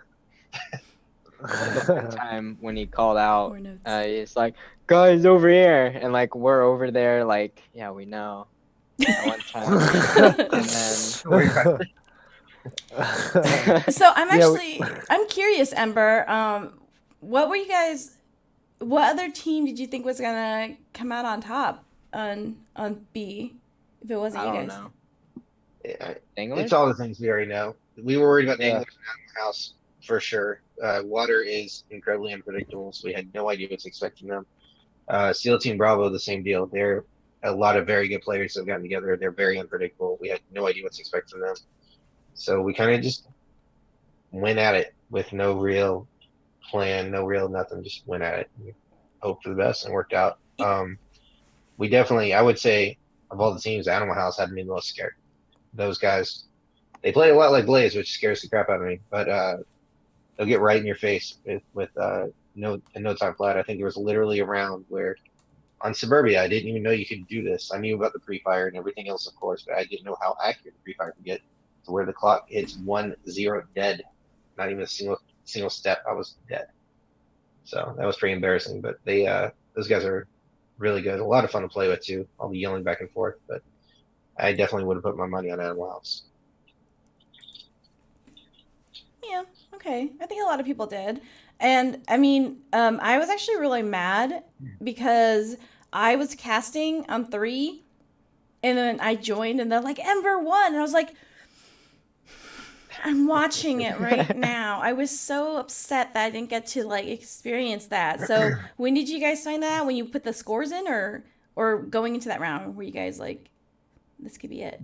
One time when he called out, Or notes. it's like, guys over here, and like we're over there, like, yeah, we know. At one time, and then So I'm Yeah, actually I'm curious, Ember. What were you guys? What other team did you think was gonna come out on top on B? If it wasn't I you don't guys. know. Yeah, English? it's all the things we already know. We were worried about the Yeah. English in the house for sure. Water is incredibly unpredictable, so we had no idea what's expecting them. SEAL Team Bravo, the same deal. They're a lot of very good players that have gotten together. They're very unpredictable. We had no idea what's expecting them. So we kind of just went at it with no real plan, no real nothing. Just went at it. And hoped for the best and worked out. We definitely, I would say, of all the teams, Animal House had me the most scared. Those guys, they play a lot like Blaze, which scares the crap out of me. But they'll get right in your face with no time flat. I think there was literally a round where on Suburbia, I didn't even know you could do this. I knew about the pre-fire and everything else, of course, but I didn't know how accurate the pre-fire could get to where the clock hits 1-0 dead. Not even a single step. I was dead. So that was pretty embarrassing. But they those guys are really good. A lot of fun to play with too. I'll be yelling back and forth, but I definitely would have put my money on Animal House. Yeah, okay. I think a lot of people did. And I mean, I was actually really mad because I was casting on 3 and then I joined and they're like, Ember won. And I was like, I'm watching it right now. I was so upset that I didn't get to like experience that. So when did you guys sign that? When you put the scores in or going into that round? Were you guys like, this could be it?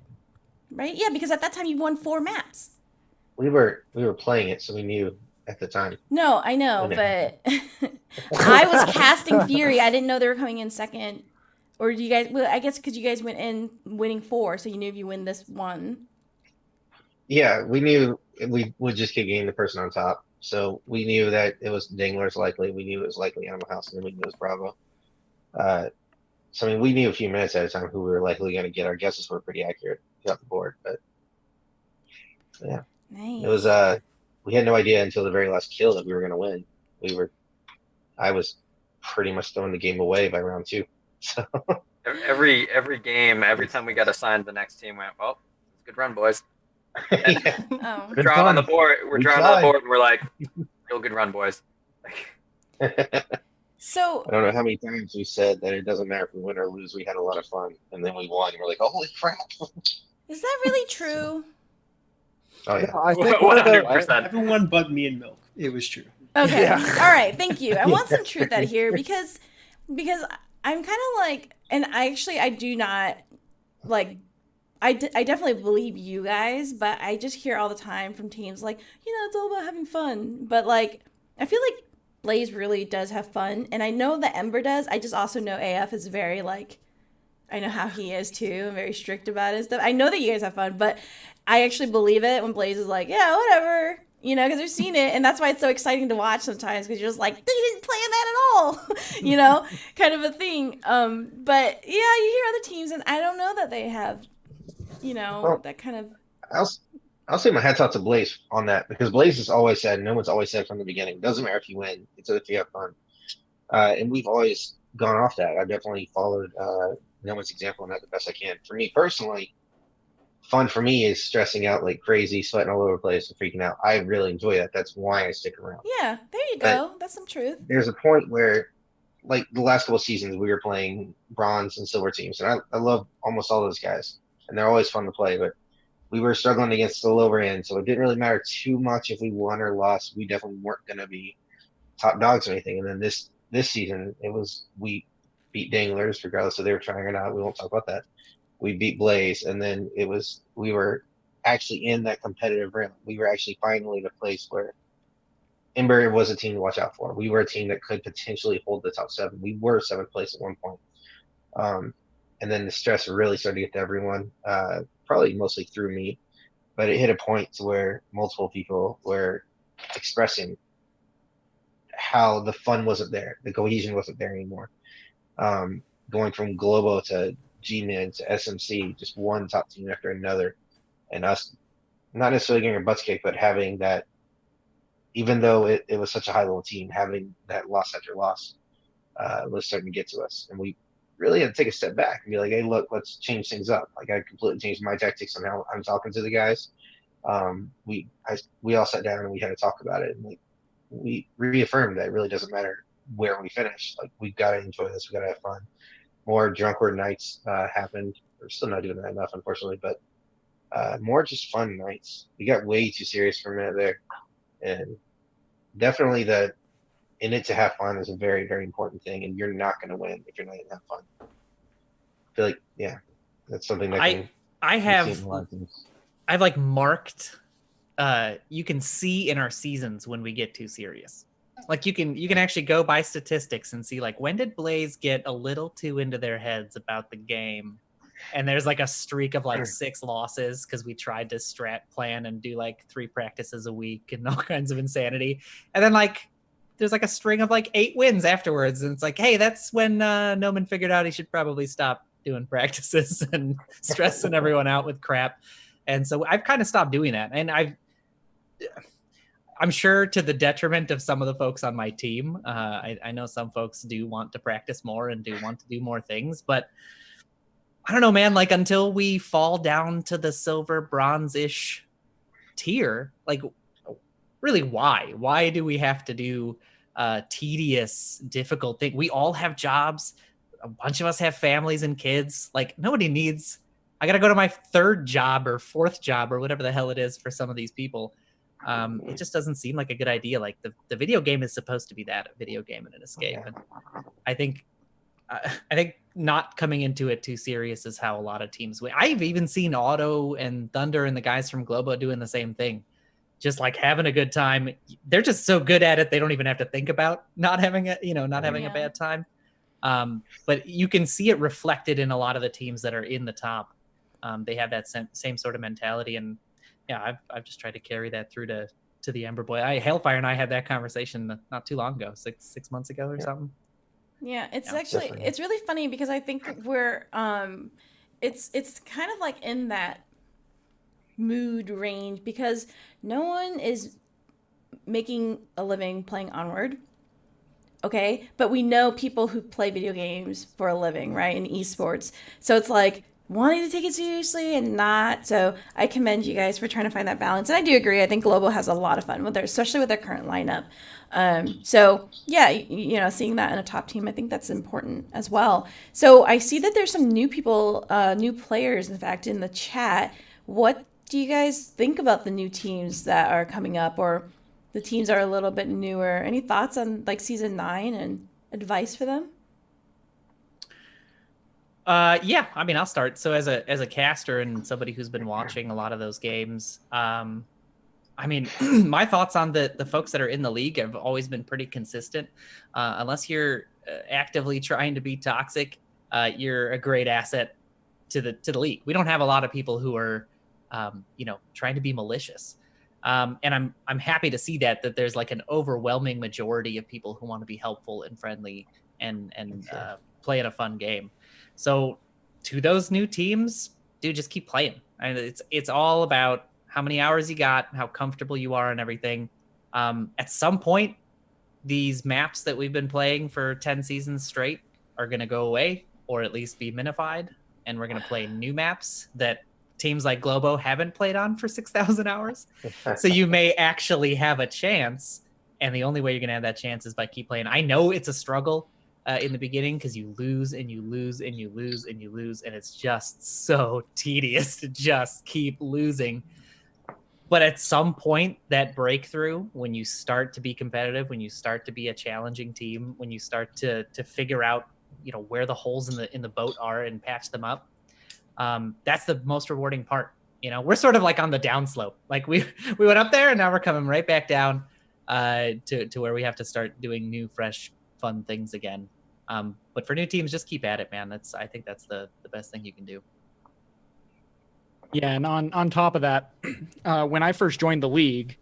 Right? Yeah, because at that time you won 4 maps. We were playing it, so we knew at the time. No, I know, Okay. but I was casting Fury. I didn't know they were coming in second. Or do you guys? Well, I guess because you guys went in winning 4, so you knew if you win this one. Yeah, we knew we would just keep getting the person on top. So we knew that it was Dingler's likely. We knew it was likely Animal House, and then we knew it was Bravo. So I mean, we knew a few minutes at a time who we were likely going to get. Our guesses were pretty accurate throughout the board, but yeah, Nice. it was. We had no idea until the very last kill that we were going to win. I was pretty much throwing the game away by round 2. So Every game, every time we got assigned, the next team went, "Well, good run, boys." yeah. Oh. We're drawing on the board. We're We drawing on the tried. board, and we're like, "Real good run, boys." So I don't know how many times we said that it doesn't matter if we win or lose. We had a lot of fun, and then we won. And we're like, holy crap! is that really true? Oh yeah. I think one of the 100%. Everyone but me and Milk. It was true. Okay. Yeah. All right. Thank you. I want some truth out here because I'm kind of like, and I do not like. I definitely believe you guys, but I just hear all the time from teams like, it's all about having fun. But like, I feel like Blaze really does have fun, and I know that Ember does. I just also know AF is very like, I know how he is too, and very strict about it and stuff. I know that you guys have fun, but I actually believe it when Blaze is like, yeah, whatever, because we've seen it, and that's why it's so exciting to watch sometimes, because you're just like, they didn't plan that at all, kind of a thing. But yeah, you hear other teams, and I don't know that they have, that kind of. I'll say my hats off to Blaze on that, because Blaze has always said, no one's always said from the beginning, doesn't matter if you win, it's if you have fun. And we've always gone off that. I've definitely followed no one's example on that the best I can. For me personally, fun for me is stressing out like crazy, sweating all over the place and freaking out. I really enjoy that. That's why I stick around. Yeah, there you go. That's some truth. There's a point where, like the last couple of seasons, we were playing bronze and silver teams, and I love almost all those guys, and they're always fun to play, but we were struggling against the lower end, so it didn't really matter too much if we won or lost. We definitely weren't going to be top dogs or anything. And then this season, we beat Danglers, regardless if they were trying or not. We won't talk about that. We beat Blaze, and then we were actually in that competitive realm. We were actually finally in a place where Ember was a team to watch out for. We were a team that could potentially hold the top 7. We were 7th place at one point. And then the stress really started to get to everyone, probably mostly through me, but it hit a point to where multiple people were expressing how the fun wasn't there. The cohesion wasn't there anymore. Going from Globo to G-Min to SMC, just one top team after another, and us not necessarily getting our butts kicked, but having that even though it was such a high level team, having that loss after loss was starting to get to us, and we really had to take a step back and be like, hey, look, let's change things up. Like, I completely changed my tactics on how I'm talking to the guys. We all sat down and we had to talk about it, and like, we reaffirmed that it really doesn't matter where we finish. Like, we've got to enjoy this. We've got to have fun. More drunkard nights happened. We're still not doing that enough, unfortunately, but more just fun nights. We got way too serious for a minute there, and definitely the in it to have fun is a very, very important thing, and you're not going to win if you're not going to have fun. I feel like, yeah, that's something that I've like marked. You can see in our seasons when we get too serious. Like, you can actually go by statistics and see, like, when did Blaze get a little too into their heads about the game, and there's like a streak of like 6 losses because we tried to strat plan and do like 3 practices a week and all kinds of insanity, and then like there's like a string of like 8 wins afterwards, and it's like, hey, that's when Noman figured out he should probably stop doing practices and stressing everyone out with crap. And so I've kind of stopped doing that, and I'm sure to the detriment of some of the folks on my team. I know some folks do want to practice more and do want to do more things, but I don't know, man, like, until we fall down to the silver bronze-ish tier, like, really, why do we have to do tedious, difficult thing? We all have jobs. A bunch of us have families and kids. Like, nobody needs, I got to go to my 3rd job or 4th job or whatever the hell it is for some of these people. It just doesn't seem like a good idea. Like, the video game is supposed to be that, a video game and an escape. And I think not coming into it too serious is how a lot of teams win. I've even seen Otto and Thunder and the guys from Globo doing the same thing. Just like having a good time. They're just so good at it, they don't even have to think about not having a bad time. But you can see it reflected in a lot of the teams that are in the top. They have that same sort of mentality, and yeah, I've just tried to carry that through to the Ember boy. Hellfire and I had that conversation not too long ago, six months ago or something. Yeah, it's really funny because I think we're it's kind of like in that mood range because no one is making a living playing Onward. Okay, but we know people who play video games for a living, right? In esports. So it's like wanting to take it seriously and not. So I commend you guys for trying to find that balance. And I do agree. I think Global has a lot of fun with especially with their current lineup. So yeah, seeing that in a top team, I think that's important as well. So I see that there's some new people, new players, in fact, in the chat. What do you guys think about the new teams that are coming up, or the teams are a little bit newer? Any thoughts on like season 9 and advice for them? Yeah, I mean, I'll start. So as a caster and somebody who's been watching a lot of those games, I mean, my thoughts on the folks that are in the league have always been pretty consistent. Unless you're actively trying to be toxic, you're a great asset to the league. We don't have a lot of people who are, trying to be malicious. And I'm happy to see that there's like an overwhelming majority of people who want to be helpful and friendly and play in a fun game. So to those new teams, dude, just keep playing. It's all about how many hours you got, how comfortable you are and everything. At some point, these maps that we've been playing for 10 seasons straight are going to go away, or at least be minified. And we're going to play new maps that teams like Globo haven't played on for 6,000 hours. So you may actually have a chance. And the only way you're going to have that chance is by keep playing. I know it's a struggle in the beginning because you lose and you lose and you lose and you lose. And it's just so tedious to just keep losing. But at some point, that breakthrough, when you start to be competitive, when you start to be a challenging team, when you start to figure out, where the holes in the boat are and patch them up, that's the most rewarding part. We're sort of like on the downslope. Like we went up there and now we're coming right back down to where we have to start doing new, fresh, fun things again. But for new teams, just keep at it, man. I think that's the best thing you can do. Yeah, and on top of that, when I first joined the league,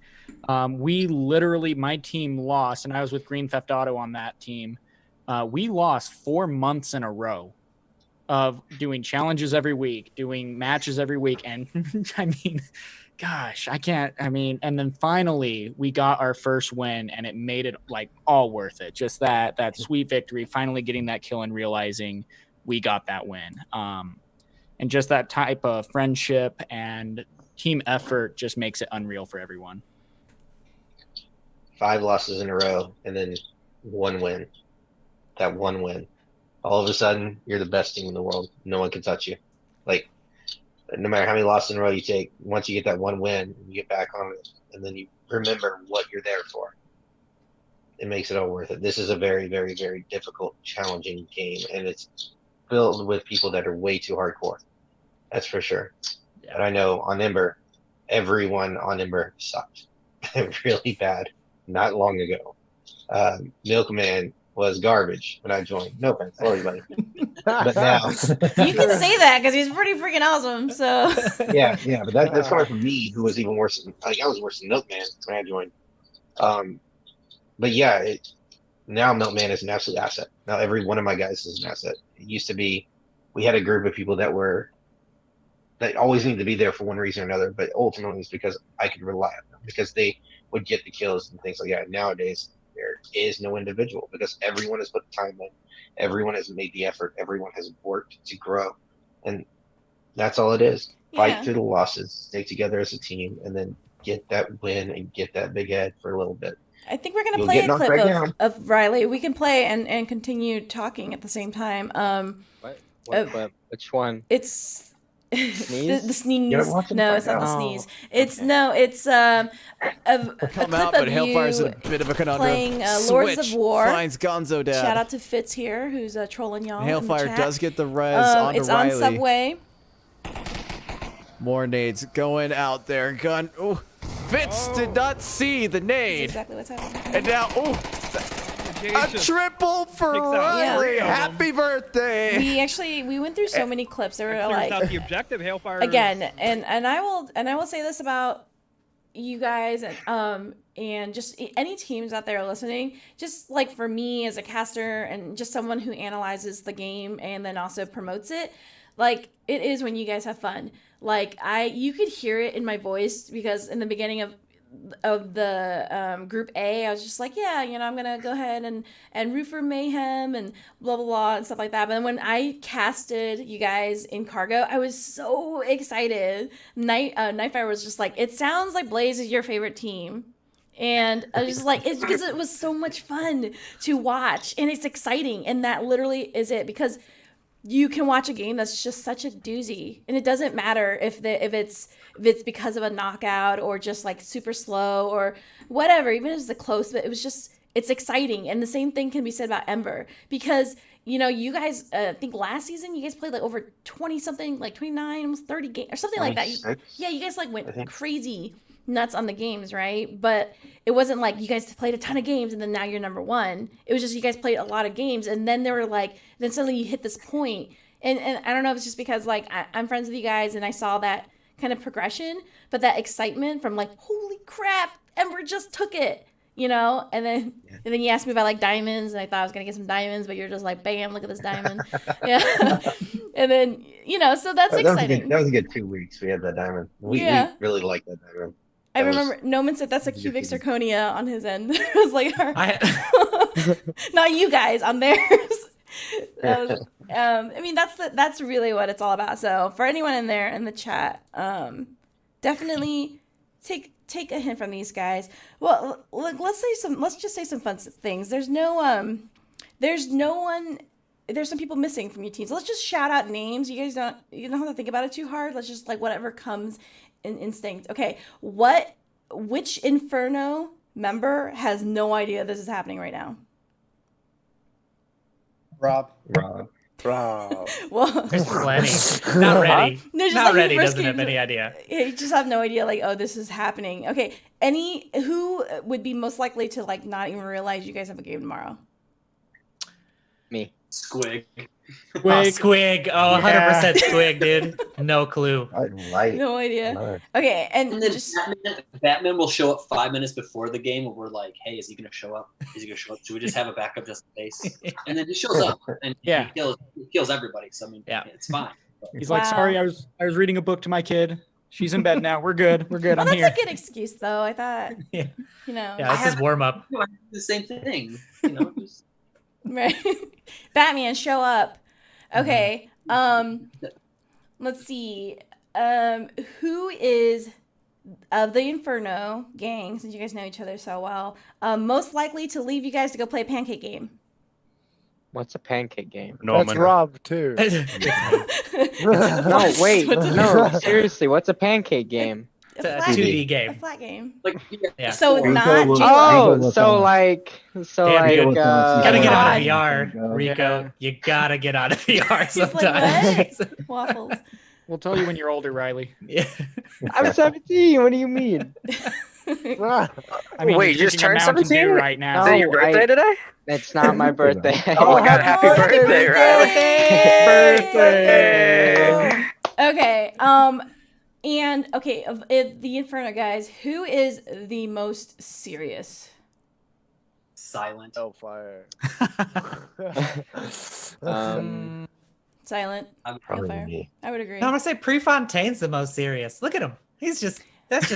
my team lost, and I was with Green Theft Auto on that team. We lost 4 months in a row of doing challenges every week, doing matches every week. And I mean, gosh, I can't. I mean, and then finally we got our first win, and it made it like all worth it. Just that sweet victory, finally getting that kill and realizing we got that win. And just that type of friendship and team effort just makes it unreal for everyone. 5 losses in a row and then 1 win. That 1 win. All of a sudden, you're the best team in the world. No one can touch you. Like, no matter how many losses in a row you take, once you get that 1 win, you get back on it, and then you remember what you're there for. It makes it all worth it. This is a very, very, very difficult, challenging game, and it's filled with people that are way too hardcore. That's for sure. Yeah. But I know on Ember, everyone on Ember sucked really bad not long ago. Milkman was garbage when I joined. No offense, sorry, buddy. But now you can say that because he's pretty freaking awesome. So yeah, but that's coming from me, who was even worse. Like, I was worse than Milkman when I joined. But yeah, now Milkman is an absolute asset. Now every one of my guys is an asset. It used to be, we had a group of people that always needed to be there for one reason or another, but ultimately it's because I could rely on them, because they would get the kills and things like that. Nowadays, there is no individual, because everyone has put the time in, everyone has made the effort, everyone has worked to grow, and that's all it is. Fight through the losses, stay together as a team, and then get that win and get that big head for a little bit. I think we're gonna play a clip of Riley. We can play and continue talking at the same time. What clip? Which one? It's Sneeze? the sneeze. No, it's not the sneeze. It's come out, but Hellfire's in a bit of a conundrum. Playing Lords of War. Finds Gonzo Dad. Shout out to Fitz here, who's trolling y'all. Hellfire does get the res onto it's Riley. on Subway. More nades going out there. Gun. Ooh. Fitz did not see the nade. That's exactly what's happening. And now, a triple for Riley. Yeah. Happy birthday. We went through so many clips. There were like out the objective. Hailfire again, and I will say this about you guys and just any teams out there listening. Just like for me as a caster and just someone who analyzes the game and then also promotes it, like it is when you guys have fun. Like you could hear it in my voice, because in the beginning of the group A, I was just like, yeah, I'm gonna go ahead and root for Mayhem and blah blah blah and stuff like that. But when I casted you guys in Cargo, I was so excited. Nightfire was just like, it sounds like Blaze is your favorite team. And I was just like, it's because it was so much fun to watch, and it's exciting, and that literally is it, because you can watch a game that's just such a doozy, and it doesn't matter if it's because of a knockout or just like super slow or whatever, even if it's a close, but it's exciting. And the same thing can be said about Ember, because you guys, I think last season you guys played like over 20 something, like 29, almost 30 games or something like that. You guys like went crazy nuts on the games, right? But it wasn't like you guys played a ton of games and then now you're number one. It was just you guys played a lot of games, and then then suddenly you hit this point. And I don't know if it's just because like I'm friends with you guys and I saw that kind of progression, but that excitement from like, holy crap, Ember just took it, and then you asked me about like diamonds, and I thought I was gonna get some diamonds, but you're just like, bam, look at this diamond. Yeah. And then so that's exciting. That was a good 2 weeks. We had that diamond. We really liked that diamond. I remember Noman said that's a cubic zirconia on his end. It was like, not you guys, on theirs. I mean, that's really what it's all about. So for anyone in there in the chat, definitely take a hint from these guys. Well, let's just say some fun things. There's some people missing from your teams. Let's just shout out names. You guys don't have to think about it too hard. Let's just like whatever comes in instinct. Okay, which Inferno member has no idea this is happening right now? Rob. Well, there's plenty. Not ready. Not like ready. Doesn't have any idea. You just have no idea. Like, oh, this is happening. Okay, who would be most likely to like not even realize you guys have a game tomorrow? Me. Squig. Squig. Oh, 100% Squig, dude. No clue. No idea. Okay, and then just Batman will show up 5 minutes before the game, and we're like, "Hey, is he gonna show up? Should we just have a backup just in case?" And then he shows up, and he kills everybody. So I mean, it's fine. He's like, "Sorry, I was reading a book to my kid. She's in bed now. We're good. We're good. Well, I'm that's here. a good excuse, though. I thought, Yeah. you know, Yeah, this is warm up. I do the same thing. You know, just right? Batman, show up. Okay. Let's see. Who is of the Inferno gang, since you guys know each other so well, most likely to leave you guys to go play a pancake game? What's a pancake game? That's Rob too. No, wait. No, seriously. What's a pancake game? It's a flat 2D A game. flat game. like Yeah. So Rico not will- J-Lo. Oh, so like, Damn, like, dude. Gotta get out of God. VR, Rico. You gotta get out of VR He's like, sometimes. Waffles. We'll tell you when you're older, Riley. Yeah. I'm 17. What do you mean? I mean, Wait, you're you just drinking a turned Mountain Dew 17? right now. Is it your No, birthday today? It's not my birthday. Oh my god, happy birthday, Riley. Okay. And okay, of the Inferno guys, who is the most serious? silent. Hellfire. Silent. Probably Hellfire. me. I would agree. No, I'm gonna say Prefontaine's the most serious. Look at him. That's just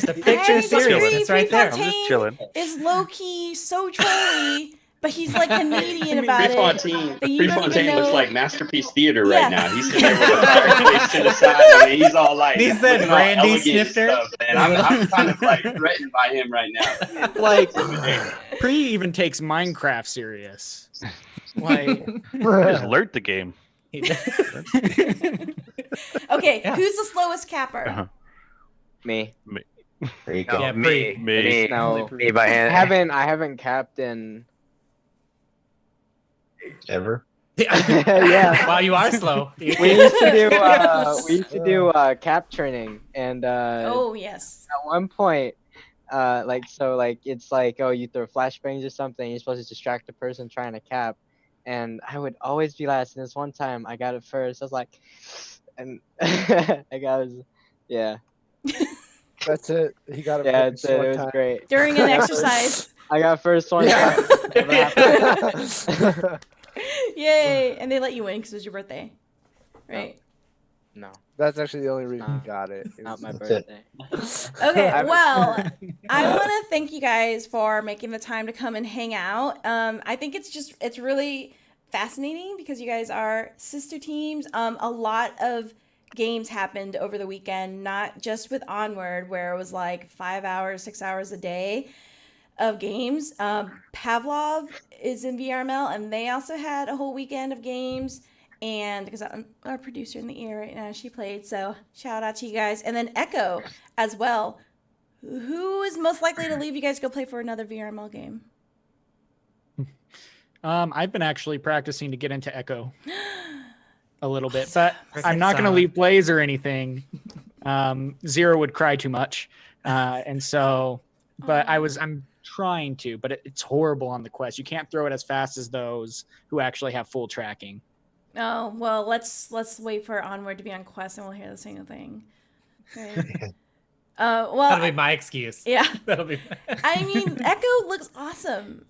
a picture I of seriousness disagree. right there. I'm just Prefontaine chilling. is low key so trolly, but he's like Canadian about it. Prefontaine, that you don't Prefontaine even looks know- like Masterpiece Theater Yeah. right now. He's sitting there with a fireplace to the side, and he's all like, He said looking all Randy elegant and Snifter. stuff, man. I'm kind of like threatened by him right now. Like, Pre even takes Minecraft serious. Like, Just alert the game. Okay, Yeah. who's the slowest capper? Uh-huh. Me. Rico. Yeah, Me. No, Me by I hand. haven't capped in. Ever? Yeah. Wow, you are slow. We used to do cap training, and Oh yes. at one point, it's like, oh, you throw flashbangs or something, you're supposed to distract the person trying to cap, and I would always be last. And this one time, I got it first. I was like, and yeah, That's it. He got it. yeah, first it one was time. great. During an exercise. I got first one. Yeah. Never happened. Yay! And they let you win because it was your birthday, right? No, That's actually the only reason he got it. It not was- my That's it. birthday. Okay, well, I want to thank you guys for making the time to come and hang out. I think it's really fascinating because you guys are sister teams. A lot of games happened over the weekend, not just with Onward, where it was like 5 hours, 6 hours a day of games. Pavlov is in VRML, and they also had a whole weekend of games. And because I'm our producer in the ear right now, she played. So shout out to you guys. And then Echo as well. Who is most likely to leave you guys to go play for another VRML game? I've been actually practicing to get into Echo a little bit, but I'm not going to leave Blaze or anything. Zero would cry too much, and so. But I'm trying to, but it's horrible on the quest. You can't throw it as fast as those who actually have full tracking. Oh, well, let's wait for Onward to be on Quest and we'll hear the same thing. Right. That'll Well, be my excuse. yeah. That'll be. I mean, Echo looks awesome.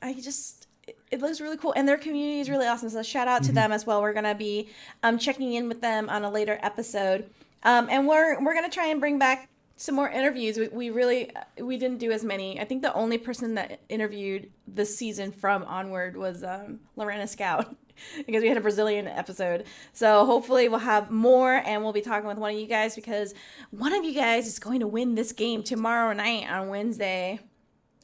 It looks really cool, and their community is really awesome. So shout out to them as well. We're gonna be checking in with them on a later episode, and we're gonna try and bring back some more interviews. We didn't do as many. I think the only person that interviewed this season from Onward was Lorena Scout. Because we had a Brazilian episode. So hopefully we'll have more, and we'll be talking with one of you guys, because one of you guys is going to win this game tomorrow night on Wednesday.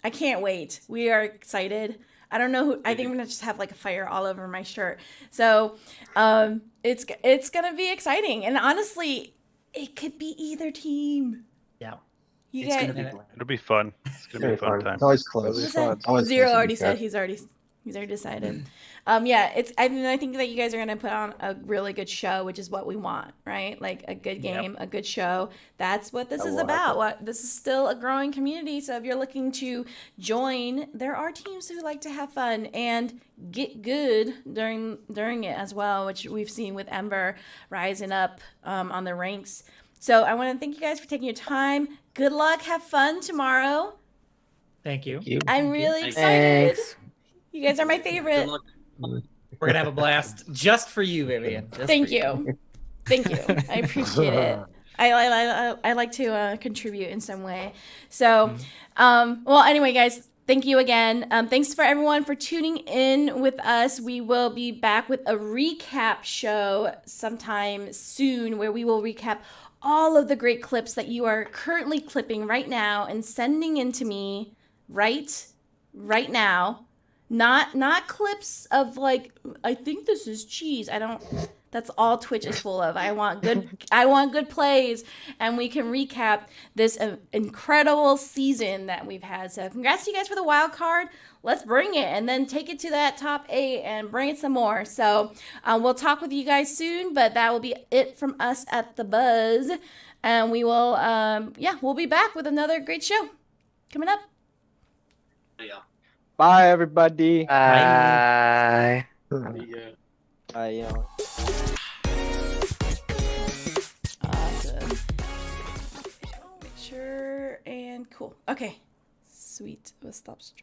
I can't wait. We are excited. I don't know who. I think I'm gonna just have like a fire all over my shirt. So it's gonna be exciting, and honestly, it could be either team. Yeah. You It's guys. gonna be It'll be fun. It's gonna be a fun time. It's always What close. was fun. that? Always Zero close to already be said fair. he's already decided. Yeah, I think that you guys are gonna put on a really good show, which is what we want, right? Like a good game, a good show. That's what this is about. This is still a growing community. So if you're looking to join, there are teams who like to have fun and get good during it as well, which we've seen with Ember rising up on the ranks. So I want to thank you guys for taking your time. Good luck. Have fun tomorrow. Thank you. I'm really Thanks. excited. Thanks. You guys are my Good favorite. luck. We're gonna have a blast just for you, Vivian. Just Thank for you. Thank you. I appreciate it. I like to contribute in some way. So, well, anyway, guys, thank you again. Thanks for everyone for tuning in with us. We will be back with a recap show sometime soon where we will recap all of the great clips that you are currently clipping right now and sending in to me right now. Not clips of like, I think this is cheese. That's all Twitch is full of. I want good plays, and we can recap this incredible season that we've had. So congrats to you guys for the wild card. Let's bring it and then take it to that top 8 and bring it some more. So we'll talk with you guys soon, but that will be it from us at The Buzz. And we will, we'll be back with another great show coming up. Yeah. Bye, everybody. Bye. Bye, y'all. Awesome. Make sure and cool. Okay. Sweet. We'll stop stream.